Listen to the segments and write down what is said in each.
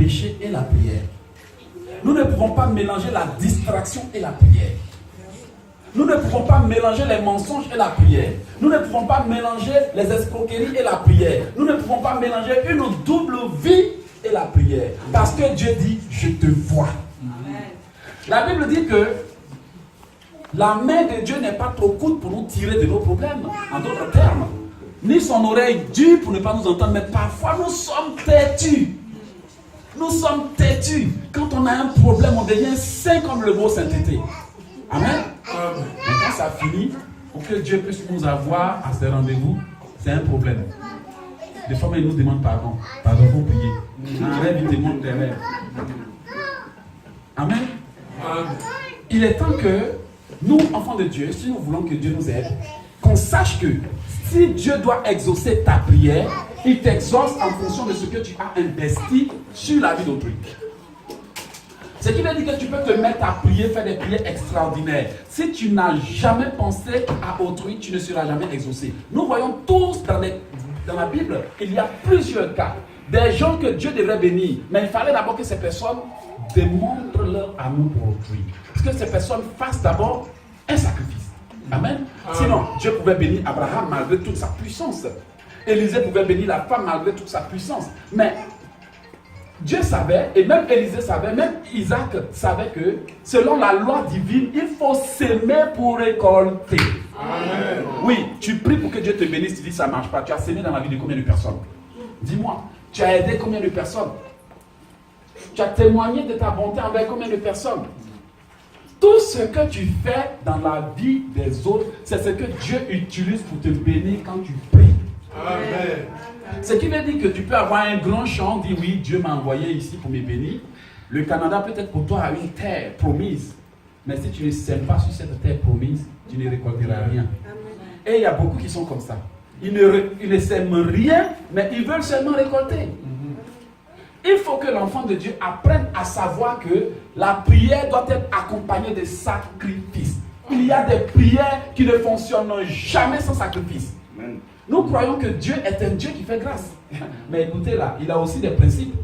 péché et la prière. Nous ne pouvons pas mélanger la distraction et la prière. Nous ne pouvons pas mélanger les mensonges et la prière. Nous ne pouvons pas mélanger les escroqueries et la prière. Nous ne pouvons pas mélanger une double vie et la prière. Parce que Dieu dit, je te vois. Amen. La Bible dit que la main de Dieu n'est pas trop courte pour nous tirer de nos problèmes. En d'autres termes, ni son oreille dure pour ne pas nous entendre, mais parfois nous sommes têtus. Nous sommes têtus. Quand on a un problème, on devient saint comme le mot sainteté. Amen. Amen. Et quand ça finit, pour que Dieu puisse nous avoir à ces rendez-vous, c'est un problème. Des fois, il nous demande pardon. Pardon pour prier. Un rêve, il demande des rêves. Amen. Amen. Il est temps que nous, enfants de Dieu, si nous voulons que Dieu nous aide, qu'on sache que si Dieu doit exaucer ta prière, il t'exauce en fonction de ce que tu as investi sur la vie d'autrui. Ce qui veut dire que tu peux te mettre à prier, faire des prières extraordinaires. Si tu n'as jamais pensé à autrui, tu ne seras jamais exaucé. Nous voyons tous dans la Bible, il y a plusieurs cas. Des gens que Dieu devrait bénir. Mais il fallait d'abord que ces personnes démontrent leur amour pour autrui. Parce que ces personnes fassent d'abord un sacrifice. Amen. Sinon, Dieu pouvait bénir Abraham malgré toute sa puissance. Élisée pouvait bénir la femme malgré toute sa puissance. Mais Dieu savait, et même Élisée savait, même Isaac savait que selon la loi divine, il faut s'aimer pour récolter. Amen. Oui, tu pries pour que Dieu te bénisse, tu dis ça ne marche pas. Tu as sémé dans la vie de combien de personnes? Dis-moi, tu as aidé combien de personnes? Tu as témoigné de ta bonté envers combien de personnes? Tout ce que tu fais dans la vie des autres, c'est ce que Dieu utilise pour te bénir quand tu pries. Amen. Ce qui veut dire que tu peux avoir un grand champ, dire oui, Dieu m'a envoyé ici pour me bénir. Le Canada peut-être pour toi a une terre promise. Mais si tu ne sèmes pas sur cette terre promise, tu ne récolteras rien. Amen. Et il y a beaucoup qui sont comme ça. Ils ne sèment rien, mais ils veulent seulement récolter. Il faut que l'enfant de Dieu apprenne à savoir que la prière doit être accompagnée de sacrifices. Il y a des prières qui ne fonctionnent jamais sans sacrifice. Amen. Nous croyons que Dieu est un Dieu qui fait grâce. Mais écoutez là, il a aussi des principes.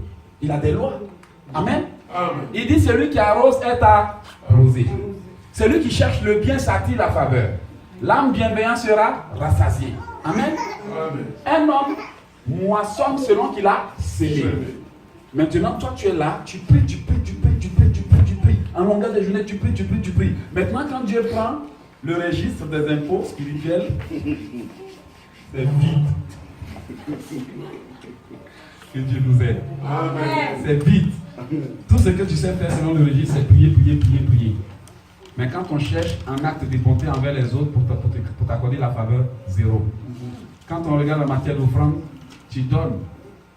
Il a des lois. Amen. Amen. Il dit celui qui arrose est arrosé. Celui qui cherche le bien s'attire la faveur. L'âme bienveillante sera rassasiée. Amen. Amen. Un homme moissonne selon qu'il a sémé. Maintenant, toi tu es là, tu pries. En longueur de journée, tu pries. Maintenant, quand Dieu prend le registre des impôts spirituels, c'est vide. Que Dieu nous aide. Amen. C'est vide. Tout ce que tu sais faire selon le registre, c'est prier. Mais quand on cherche un acte de bonté envers les autres pour t'accorder la faveur, zéro. Quand on regarde la matière d'offrande, tu donnes,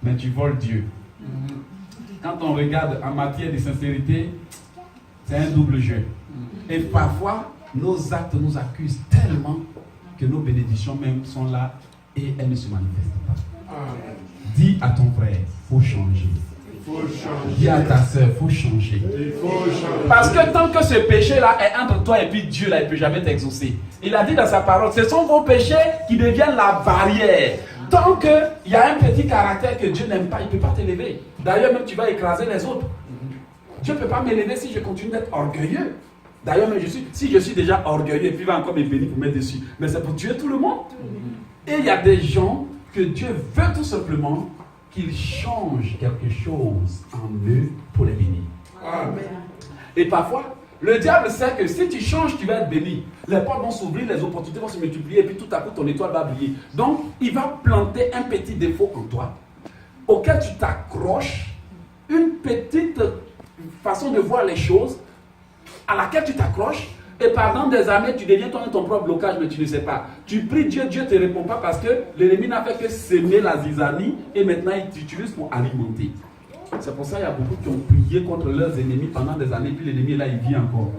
mais tu voles Dieu. Quand on regarde en matière de sincérité, c'est un double jeu. Et parfois, nos actes nous accusent tellement que nos bénédictions même sont là et elles ne se manifestent pas. Dis à ton frère, il faut changer. Dis à ta soeur, il faut changer. Parce que tant que ce péché-là est entre toi et puis Dieu, là, il ne peut jamais t'exaucer. Il a dit dans sa parole, ce sont vos péchés qui deviennent la barrière. Tant qu'il y a un petit caractère que Dieu n'aime pas, il ne peut pas t'élever. D'ailleurs, même tu vas écraser les autres. Dieu ne peut pas m'élever si je continue d'être orgueilleux. D'ailleurs, même si je suis déjà orgueilleux, et puis il va encore me bénir pour mettre dessus. Mais c'est pour tuer tout le monde. Et il y a des gens que Dieu veut tout simplement qu'ils changent quelque chose en eux pour les bénir. Amen. Et parfois, le diable sait que si tu changes, tu vas être béni. Les portes vont s'ouvrir, les opportunités vont se multiplier, et puis tout à coup, ton étoile va briller. Donc, il va planter un petit défaut en toi, auquel tu t'accroches, une petite façon de voir les choses, à laquelle tu t'accroches, et pendant des années, tu deviens ton propre blocage, mais tu ne sais pas. Tu pries Dieu, Dieu ne te répond pas parce que l'ennemi n'a fait que semer la zizanie, et maintenant il t'utilise pour alimenter. C'est pour ça qu'il y a beaucoup qui ont prié contre leurs ennemis pendant des années, puis l'ennemi là, il vit encore.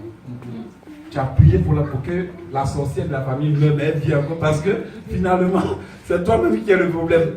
Tu as prié pour que la sorcière de la famille meure, mais elle vit encore parce que finalement, c'est toi-même qui as le problème.